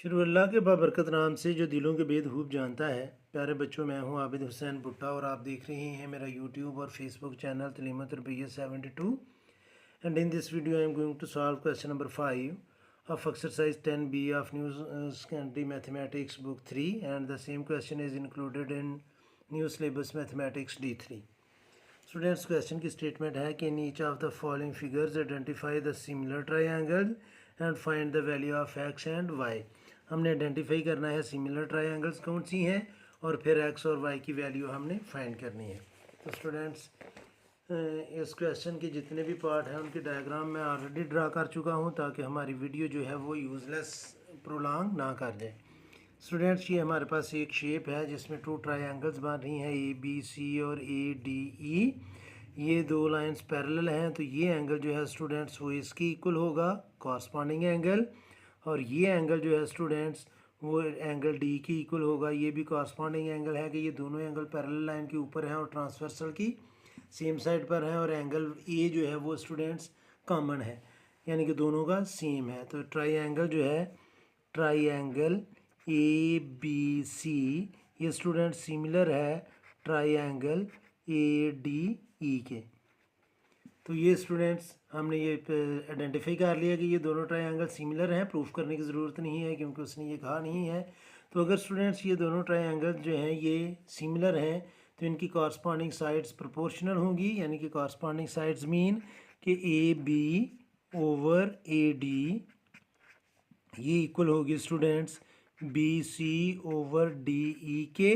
शुरू अल्लाह के बाबरकत नाम से जो दिलों के भेद खूब जानता है। प्यारे बच्चों, मैं हूं आबिद हुसैन भुट्टा और आप देख रहे हैं मेरा यूट्यूब और फेसबुक चैनल तलीमत रबैया 72। And in this video I am going to solve question number 5 of exercise 10b of new secondary mathematics book 3, and the same question is included in new syllabus mathematics D3. Students, question की statement है कि in each of the following figures identify the similar triangle and find the value of x and y. हमने identify करना है similar triangles कौन सी हैं और फिर एक्स और वाई की वैल्यू हमने फाइंड करनी है। तो स्टूडेंट्स, इस क्वेश्चन के जितने भी पार्ट हैं उनके डायग्राम मैं ऑलरेडी ड्रा कर चुका हूं ताकि हमारी वीडियो जो है वो यूज़लेस प्रोलॉन्ग ना कर जाए। स्टूडेंट्स, ये हमारे पास एक शेप है जिसमें टू ट्रायंगल्स बन रही हैं, ए बी सी और ए डी ई। ये दो लाइंस पैरेलल हैं, तो ये एंगल जो है स्टूडेंट्स वो इसकी इक्वल होगा, कॉरस्पॉन्डिंग एंगल। और ये एंगल जो है स्टूडेंट्स वो एंगल डी की इक्वल होगा। ये भी कॉरस्पॉन्डिंग एंगल है कि ये दोनों एंगल पैरेलल लाइन के ऊपर हैं और ट्रांसवर्सल की सेम साइड पर हैं। और एंगल ए जो है वो स्टूडेंट्स कॉमन है, यानी कि दोनों का सेम है। तो ट्राइंगल जो है, ट्राइंगल ए बी सी, ये स्टूडेंट सिमिलर है ट्राइंगल ए डी ई के। तो ये स्टूडेंट्स हमने ये आइडेंटिफाई कर लिया कि ये दोनों ट्राइंगल सिमिलर हैं। प्रूफ करने की ज़रूरत नहीं है क्योंकि उसने ये कहा नहीं है। तो अगर स्टूडेंट्स ये दोनों ट्राइंगल जो हैं ये सिमिलर हैं तो इनकी कॉरस्पॉन्डिंग साइड्स प्रोपोर्शनल होंगी, यानी कि कॉरस्पॉन्डिंग साइड्स मीन कि A B over A D ये इक्वल होगी students B C over D E के,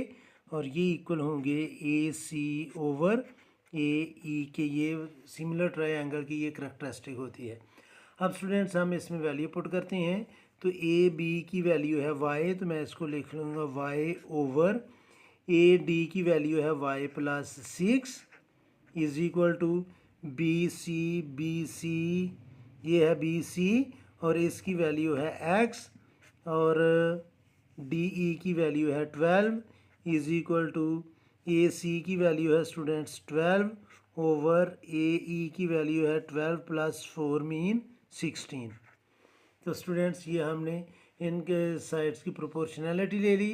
और ये इक्वल होंगे ए सी ओवर ए ई के। ये सिमिलर ट्रायंगल की ये करैक्टरिस्टिक होती है। अब स्टूडेंट्स हम इसमें वैल्यू पुट करते हैं। तो ए बी की वैल्यू है वाई, तो मैं इसको लिख लूँगा वाई ओवर ए डी की वैल्यू है y plus 6 is equal to B C, ये है बी सी और इसकी वैल्यू है एक्स, और डी ई की वैल्यू है 12 इज इक्वल टू ए सी की वैल्यू है स्टूडेंट्स 12 ओवर ए ई की वैल्यू है 12 प्लस 4 मीन 16। तो स्टूडेंट्स ये हमने इनके साइड्स की प्रोपोर्शनैलिटी ले ली।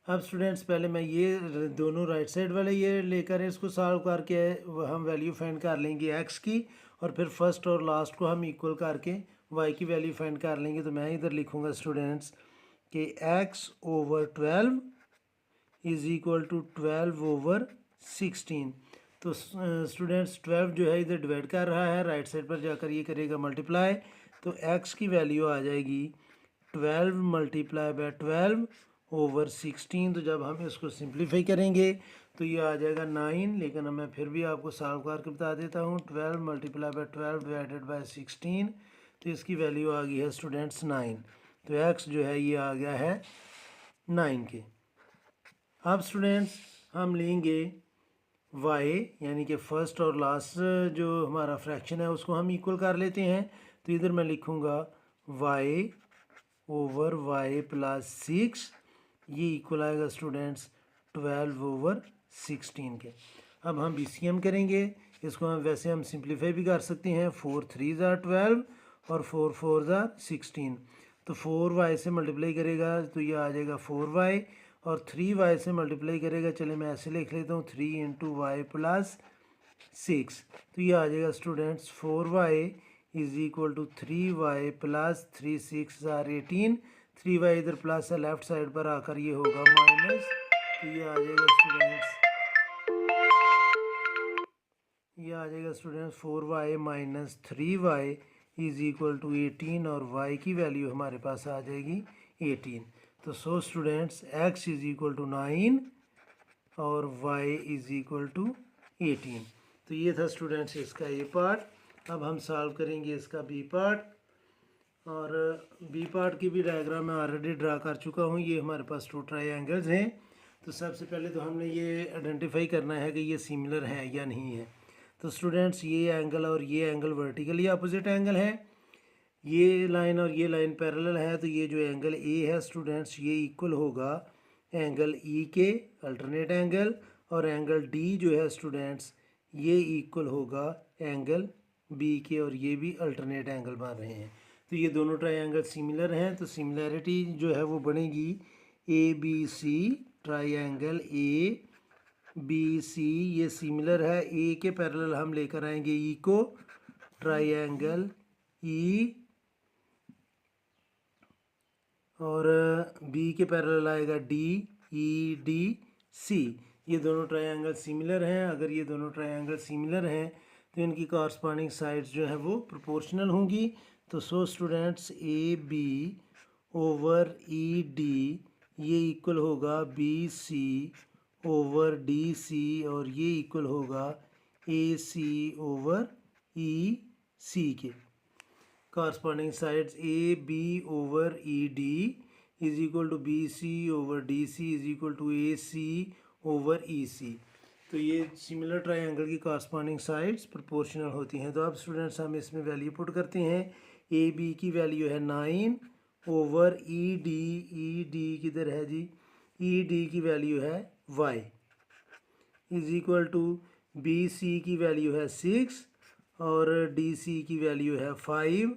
अब स्टूडेंट्स पहले मैं ये दोनों राइट साइड वाले ये लेकर इसको सॉल्व करके हम वैल्यू फाइंड कर लेंगे एक्स की, और फिर फर्स्ट और लास्ट को हम इक्वल करके वाई की वैल्यू फाइंड कर लेंगे। तो मैं इधर लिखूँगा स्टूडेंट्स कि x over 12 is equal to 12 over 16। तो स्टूडेंट्स 12 जो है इधर डिवाइड कर रहा है, राइट साइड पर जाकर ये करेगा मल्टीप्लाई। तो एक्स की वैल्यू आ जाएगी 12 मल्टीप्लाई बाय 12 ओवर 16। तो जब हम इसको सिंप्लीफाई करेंगे तो ये आ जाएगा 9, लेकिन मैं फिर भी आपको सॉल्व करके बता देता हूँ। 12 मल्टीप्लाई बाय 12 डिवाइडेड बाय 16, तो इसकी वैल्यू आ गई है स्टूडेंट्स 9। तो एक्स जो है ये आ गया है 9 के। अब स्टूडेंट्स हम लेंगे वाई, यानी कि फर्स्ट और लास्ट जो हमारा फ्रैक्शन है उसको हम इक्वल कर लेते हैं। तो इधर मैं लिखूँगा वाई ओवर वाई प्लस 6, ये इक्वल आएगा स्टूडेंट्स 12 ओवर 16 के। अब हम BCM करेंगे, इसको हम वैसे हम सिंप्लीफाई भी कर सकते हैं। 4 3 ज़ा 12 और 4 4 ज़ा 16। तो 4y से मल्टीप्लाई करेगा तो ये आ जाएगा 4y, और 3y से मल्टीप्लाई करेगा, चले मैं ऐसे लिख लेता हूँ 3 इंटू वाई प्लस 6। तो ये आ जाएगा students 4y is equal to 3y plus 3 6 ज़ार 18। 3y इधर प्लस है, लेफ्ट साइड पर आकर ये होगा माइनस। तो ये आ जाएगा स्टूडेंट्स, ये आ जाएगा students 4y minus 3y is equal to 18, और y की वैल्यू हमारे पास आ जाएगी 18। तो so students x is equal to 9 और y इज इक्वल टू 18। तो ये था स्टूडेंट्स इसका ए पार्ट। अब हम सॉल्व करेंगे इसका बी पार्ट, और बी पार्ट की भी डायग्राम मैं ऑलरेडी ड्रा कर चुका हूँ। ये हमारे पास टू ट्रायंगल्स हैं। तो सबसे पहले तो हमने ये आइडेंटिफाई करना है कि ये सिमिलर है या नहीं है। तो स्टूडेंट्स ये एंगल और ये एंगल वर्टिकली अपोजिट एंगल है, ये लाइन और ये लाइन पैरेलल है। तो ये जो एंगल ए है स्टूडेंट्स ये इक्वल होगा एंगल ई के, अल्टरनेट एंगल, और एंगल डी जो है स्टूडेंट्स ये इक्वल होगा एंगल बी के, और ये भी अल्टरनेट एंगल बन रहे हैं। तो ये दोनों ट्रायंगल सिमिलर हैं, तो सिमिलैरिटी जो है वो बनेगी ABC, ट्रायंगल ABC ये सिमिलर है, ए के पैरेलल हम लेकर आएंगे ई को, ट्रायंगल ई, और बी के पैरेलल आएगा DEDC। ये दोनों ट्रायंगल सिमिलर हैं। अगर ये दोनों ट्रायंगल सिमिलर हैं तो इनकी कॉरस्पॉन्डिंग साइड्स जो है वो प्रोपोर्शनल होंगी। तो so students AB over ED ये इक्वल होगा BC ओवर DC, और ये इक्वल होगा AC ओवर EC के। corresponding sides AB over ED is equal to BC over DC is equal to AC over EC। तो ये सिमिलर ट्रायंगल की corresponding sides proportional होती हैं। तो अब स्टूडेंट्स हम इसमें वैल्यू पुट करते हैं। AB की वैल्यू है 9 ओवर ED किधर है जी, ED की वैल्यू है y is equal to BC की वैल्यू है 6 और DC की वैल्यू है 5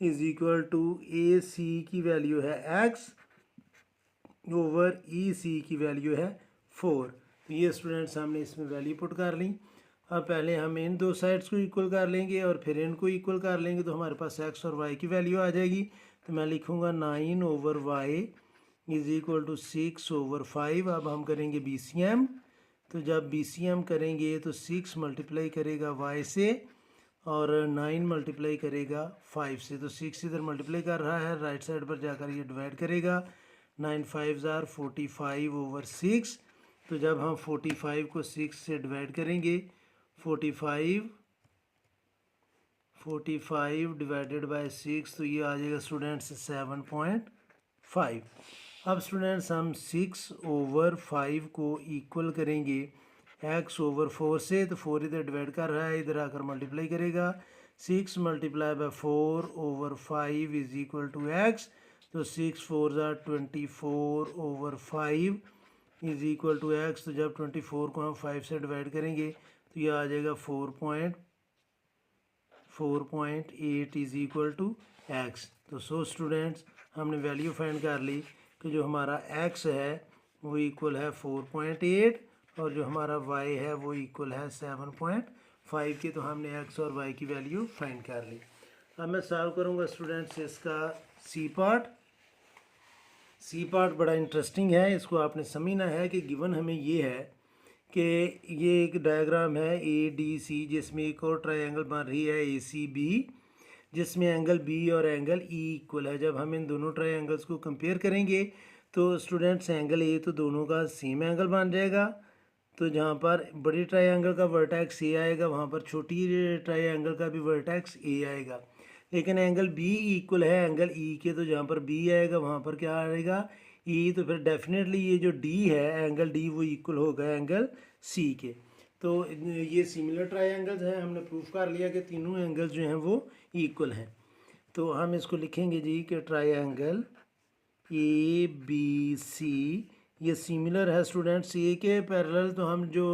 इज इक्वल टू AC की वैल्यू है x ओवर EC की वैल्यू है 4। तो ये स्टूडेंट्स हमने इसमें वैल्यू पुट कर ली। अब पहले हम इन दो साइड्स को इक्वल कर लेंगे और फिर इनको इक्वल कर लेंगे, तो हमारे पास x और y की वैल्यू आ जाएगी। तो मैं लिखूँगा 9 over y is equal to 6 over 5। अब हम करेंगे BCM। तो जब BCM करेंगे तो 6 मल्टीप्लाई करेगा y से और 9 मल्टीप्लाई करेगा 5 से। तो 6 इधर मल्टीप्लाई कर रहा है, राइट साइड पर जाकर ये डिवाइड करेगा। 9 5 ज़ार 45 ओवर 6। तो जब हम 45 को 6 से डिवाइड करेंगे, 45 डिवाइडेड बाय 6, तो ये आ जाएगा स्टूडेंट्स 7.5। अब स्टूडेंट्स हम 6 ओवर 5 को इक्वल करेंगे x ओवर 4 से। तो 4 इधर डिवाइड कर रहा है, इधर आकर मल्टीप्लाई करेगा। 6 multiply by 4 over 5 is equal to x। तो 6 4 ज़ार 24 over 5 is equal to x। तो जब 24 को हम 5 से डिवाइड करेंगे तो ये आ जाएगा 4.8 इज इक्वल टू x। तो सो स्टूडेंट्स हमने वैल्यू फाइंड कर ली कि जो हमारा x है वो इक्वल है 4.8 और जो हमारा y है वो इक्वल है 7.5 के। तो हमने x और y की वैल्यू फाइंड कर ली। अब मैं सॉल्व करूँगा स्टूडेंट्स इसका सी पार्ट बड़ा इंटरेस्टिंग है। इसको आपने समझना है कि गिवन हमें ये है कि ये एक डायग्राम है ADC जिसमें एक और ट्रायंगल बन रही है ACB जिसमें एंगल B और एंगल E इक्वल है। जब हम इन दोनों ट्रायंगल्स को कंपेयर करेंगे तो स्टूडेंट्स एंगल A तो दोनों का सेम एंगल बन जाएगा। तो जहाँ पर बड़ी ट्रायंगल का वर्टेक्स A आएगा वहाँ पर छोटी ट्रायंगल का भी वर्टेक्स A आएगा। लेकिन एंगल B इक्वल है एंगल E के, तो जहाँ पर B आएगा वहाँ पर क्या आएगा E। तो फिर डेफिनेटली ये जो D है एंगल D वो इक्वल होगा एंगल C के। तो ये सिमिलर ट्रायंगल्स हैं, हमने प्रूफ कर लिया कि तीनों एंगल्स जो हैं वो इक्वल हैं। तो हम इसको लिखेंगे जी कि ट्रायंगल ABC ये सिमिलर है स्टूडेंट्स A के पैरेलल। तो हम जो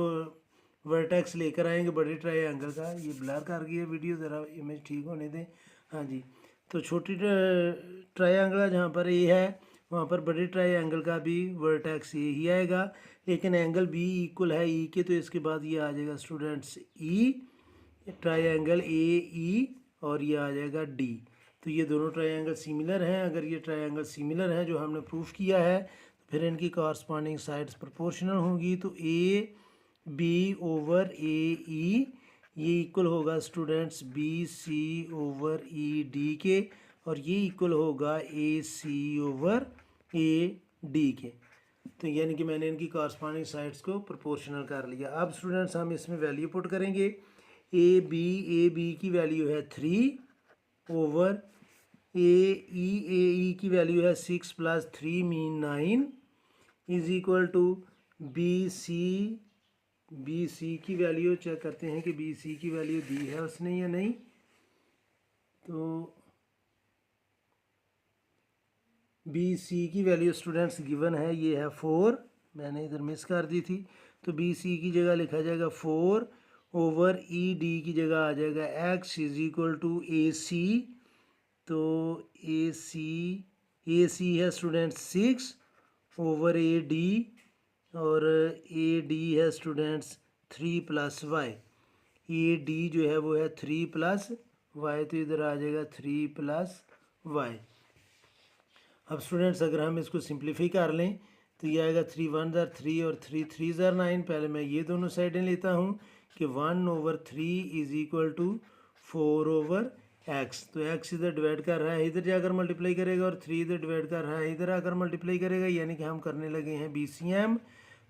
वर्टेक्स लेकर आएंगे बड़े ट्रायंगल का, ये ब्लर कर गया वीडियो, ज़रा इमेज ठीक होने दें। हाँ जी, तो छोटी ट्रायंगल जहाँ पर A है वहाँ पर बड़े ट्रायंगल का भी वर्टेक्स A ही आएगा। लेकिन एंगल B इक्वल है E के, तो इसके बाद ये आ जाएगा स्टूडेंट्स E, ट्रायंगल AE, और ये आ जाएगा D। तो ये दोनों ट्रायंगल सिमिलर हैं। अगर ये ट्रायंगल सिमिलर हैं जो हमने प्रूफ किया है तो फिर इनकी कॉरस्पॉन्डिंग साइड्स प्रोपोर्शनल होंगी। तो AB ओवर AE ये इक्वल होगा स्टूडेंट्स BC ओवर ED के, और ये इक्वल होगा AC ओवर AD के। तो यानी कि मैंने इनकी कॉरस्पॉन्डिंग साइड्स को प्रोपोर्शनल कर लिया। अब स्टूडेंट्स हम इसमें वैल्यू पुट करेंगे। AB की वैल्यू है 3 ओवर AE की वैल्यू है 6 plus 3 mean 9 is equal to BC की वैल्यू चेक करते हैं कि BC की वैल्यू दी है उसने या नहीं। तो BC की वैल्यू स्टूडेंट्स गिवन है, ये है 4, मैंने इधर मिस कर दी थी। तो BC की जगह लिखा जाएगा 4 ओवर ED की जगह आ जाएगा x is equal to AC तो ए सी है स्टूडेंट 6 ओवर ए डी, और ए डी है students 3 plus y. A D जो है वो है 3 प्लस वाई, तो इधर आ जाएगा 3 प्लस वाई। अब स्टूडेंट्स अगर हम इसको सिंप्लीफाई कर लें तो ये आएगा 3 1 ज़ार 3 और 3 3 ज़ार 9। पहले मैं ये दोनों साइडें लेता हूँ कि 1 over 3 is equal to 4 over x. तो एक्स इधर डिवाइड कर रहा है, इधर जाकर मल्टीप्लाई करेगा, और 3 इधर डिवाइड कर रहा है, इधर आकर मल्टीप्लाई करेगा, यानी कि हम करने लगे हैं BCM।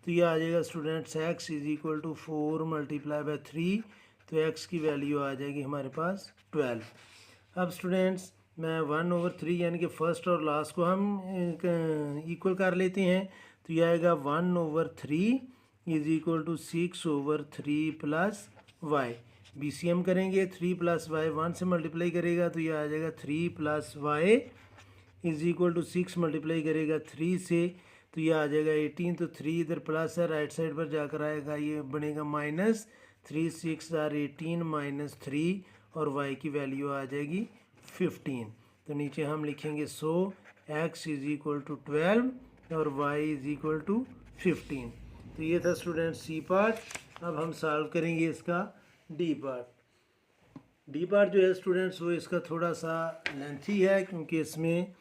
तो ये आ जाएगा students x is equal to 4 multiply by 3, तो एक्स की वैल्यू आ जाएगी हमारे पास 12। अब स्टूडेंट्स मैं 1 ओवर 3 यानी कि फर्स्ट और लास्ट को हम इक्वल कर लेते हैं, तो ये आएगा 1 over 3 is equal to 6 over 3 plus y. BCM करेंगे, 3 प्लस वाई 1 से मल्टीप्लाई करेगा तो ये आ जाएगा 3 plus y is equal to 6 multiply करेगा 3 से, तो ये आ जाएगा 18। तो 3 इधर प्लस है, राइट साइड पर जाकर आएगा, ये बनेगा माइनस। 3 6 आर 18 माइनस 3, और y की वैल्यू आ जाएगी 15। तो नीचे हम लिखेंगे सो x इज़ इक्वल टू 12 और y इज़ इक्वल टू 15। तो ये था स्टूडेंट सी पार्ट। अब हम सॉल्व करेंगे इसका डी पार्ट। डी पार्ट जो है स्टूडेंट्स वो इसका थोड़ा सा लेंथी है, क्योंकि इसमें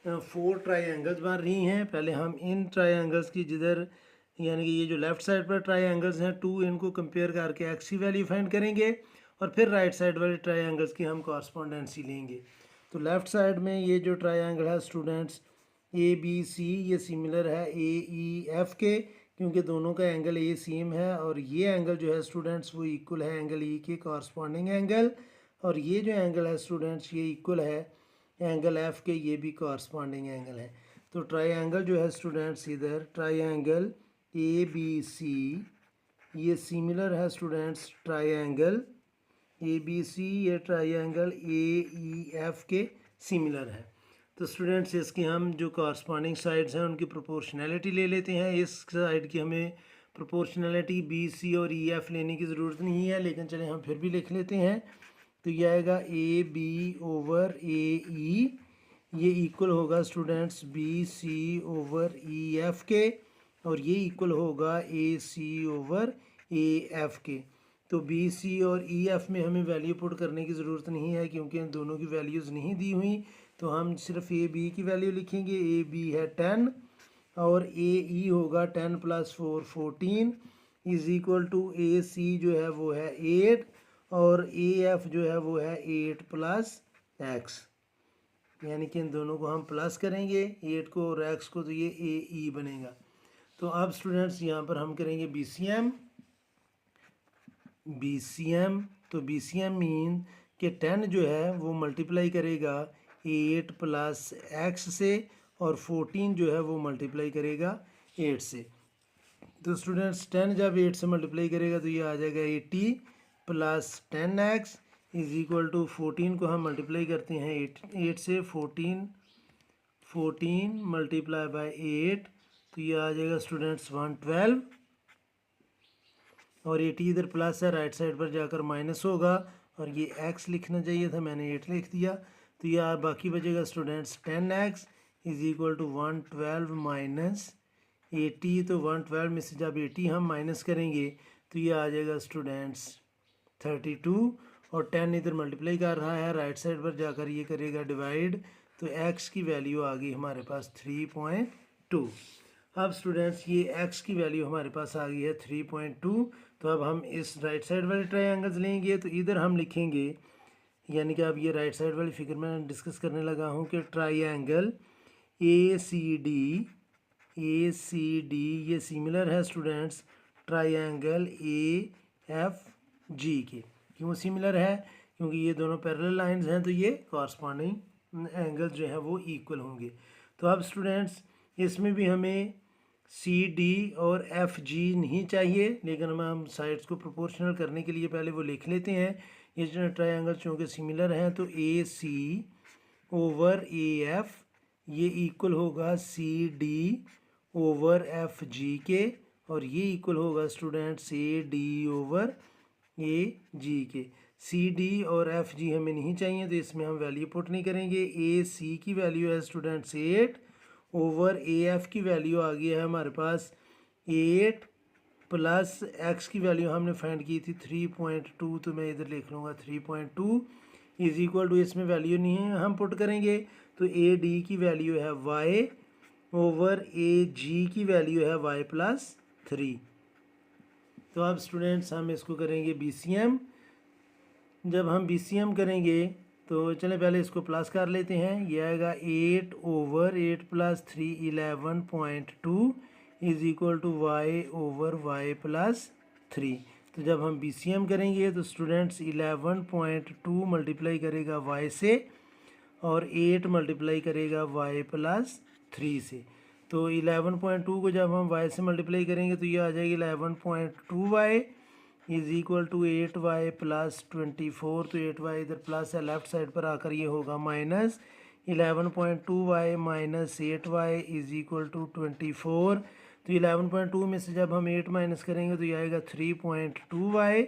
4 ट्राइंगल्स बन रही हैं। पहले हम इन ट्राइंगल्स की जिधर यानी कि ये जो लेफ़्ट साइड पर ट्राइंगल्स हैं 2, इनको कंपेयर करके एक्स की वैल्यू फाइंड करेंगे, और फिर राइट साइड वाले ट्राइंगल्स की हम कॉरस्पॉन्डेंसी लेंगे। तो लेफ़्ट साइड में ये जो ट्राइंगल है स्टूडेंट्स ABC, ये सिमिलर है AEF के, क्योंकि दोनों का एंगल ए सेम है, और ये एंगल जो है स्टूडेंट्स वो इक्वल है एंगल E के कॉरस्पॉन्डिंग एंगल, और ये जो एंगल है स्टूडेंट्स ये इक्वल है एंगल F के, ये भी कॉरस्पॉन्डिंग एंगल है। तो ट्राइंगल जो है स्टूडेंट्स इधर ट्राइंगल ABC ये सिमिलर है स्टूडेंट्स ट्राइंगल ABC, ये ट्राइंगल AEF के सिमिलर है। तो स्टूडेंट्स इसकी हम जो कॉरस्पॉन्डिंग साइड्स हैं उनकी प्रोपोर्शनैलिटी ले लेते हैं। इस साइड की हमें प्रोपोर्शनैलिटी BC और EF लेने की ज़रूरत नहीं है, लेकिन चलें हम फिर भी लिख लेते हैं। तो ये आएगा AB ओवर AE, ये इक्वल होगा स्टूडेंट्स BC ओवर EF के, और ये इक्वल होगा AC ओवर AF के। तो BC और EF में हमें वैल्यू पुट करने की ज़रूरत नहीं है, क्योंकि इन दोनों की वैल्यूज़ नहीं दी हुई। तो हम सिर्फ AB की वैल्यू लिखेंगे। AB है 10 और AE होगा 10 plus 4 14 is equal to AC जो है वो है 8, और AF जो है वो है 8 प्लस x, यानी कि इन दोनों को हम प्लस करेंगे 8 को और x को, तो ये AE बनेगा। तो अब स्टूडेंट्स यहाँ पर हम करेंगे BCM। तो BCM मीन कि 10 जो है वो मल्टीप्लाई करेगा 8 प्लस x से, और 14 जो है वो मल्टीप्लाई करेगा 8 से। तो स्टूडेंट्स 10 जब 8 से मल्टीप्लाई करेगा तो ये आ जाएगा 80 plus 10x is equal to 14 को हम मल्टीप्लाई करते हैं 8 से, 14 मल्टीप्लाई बाय 8, तो ये आ जाएगा स्टूडेंट्स 112, और 80 इधर प्लस है, राइट साइड पर जाकर माइनस होगा, और ये x लिखना चाहिए था, मैंने 8 लिख दिया। तो ये बाकी बचेगा students 10x is equal to 112 minus 80। तो 112 में से जब 80 हम माइनस करेंगे तो ये आ जाएगा स्टूडेंट्स 32, और 10 इधर मल्टीप्लाई कर रहा है, राइट साइड पर जाकर ये करेगा डिवाइड, तो x की वैल्यू आ गई हमारे पास 3.2। अब स्टूडेंट्स ये x की वैल्यू हमारे पास आ गई है 3.2। तो अब हम इस राइट साइड वाले ट्रायंगल्स लेंगे, तो इधर हम लिखेंगे, यानी कि अब ये राइट साइड वाली फिगर में डिस्कस करने लगा हूँ कि ट्रायंगल ACD ये सिमिलर है स्टूडेंट्स ट्रायंगल AFG के। क्यों सिमिलर है? क्योंकि ये दोनों पैरेलल लाइंस हैं, तो ये कॉरस्पॉन्डिंग एंगल्स जो है वो इक्वल होंगे। तो अब स्टूडेंट्स इसमें भी हमें CD और FG नहीं चाहिए, लेकिन हम साइड्स को प्रोपोर्शनल करने के लिए पहले वो लिख लेते हैं। ये जो ट्रायंगल चूँकि सिमिलर हैं तो AC ओवर AF ये इक्वल होगा CD ओवर FG के, और ये इक्वल होगा स्टूडेंट्स AD ओवर AG के। सी डी और एफ जी हमें नहीं चाहिए, तो इसमें हम वैल्यू पुट नहीं करेंगे। ए सी की वैल्यू है स्टूडेंट्स 8 ओवर ए एफ की वैल्यू आ गई है हमारे पास 8 प्लस एक्स की वैल्यू हमने फाइंड की थी 3.2, तो मैं इधर लिख लूँगा 3.2 इज इक्वल टू, इसमें वैल्यू नहीं है हम पुट करेंगे, तो ए डी की वैल्यू है वाई ओवर ए जी की वैल्यू है वाई प्लस 3। तो अब स्टूडेंट्स हम इसको करेंगे BCM। जब हम BCM करेंगे तो चलें पहले इसको प्लस कर लेते हैं। ये आएगा 8 over 8 plus 3 11.2 is equal to y over y plus 3। तो जब हम BCM करेंगे तो स्टूडेंट्स 11.2 मल्टीप्लाई करेगा y से और 8 मल्टीप्लाई करेगा y प्लस 3 से। तो 11.2 को जब हम y से मल्टीप्लाई करेंगे तो ये आ जाएगी 11.2y is equal to 8y plus 24। तो 8y इधर प्लस है, लेफ्ट साइड पर आकर ये होगा minus 11.2y minus 8y is equal to 24। तो 11.2 में से जब हम 8 माइनस करेंगे तो ये आएगा 3.2y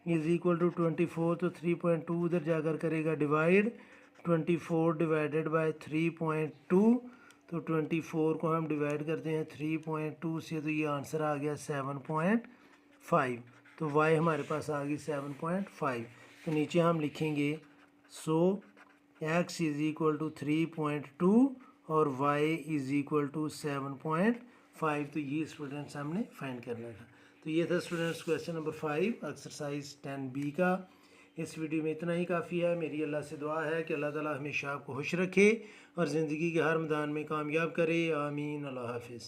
इज इक्वल टू 24। तो 3.2 उधर जाकर करेगा डिवाइड, 24 डिवाइडेड बाय 3.2, तो 24 को हम डिवाइड करते हैं 3.2 से, तो ये आंसर आ गया 7.5। तो y हमारे पास आ गई 7.5। तो नीचे हम लिखेंगे सो x इज़ इक्वल टू 3.2 और y इज़ इक्वल टू 7.5। तो ये स्टूडेंट्स हमने फाइंड करना था। तो ये था students question number 5 exercise 10B का। इस वीडियो में इतना ही काफ़ी है। मेरी अल्लाह से दुआ है कि अल्लाह ताला हमेशा आपको खुश रखे और ज़िंदगी के हर मैदान में कामयाब करे। आमीन। अल्लाह हाफिज़।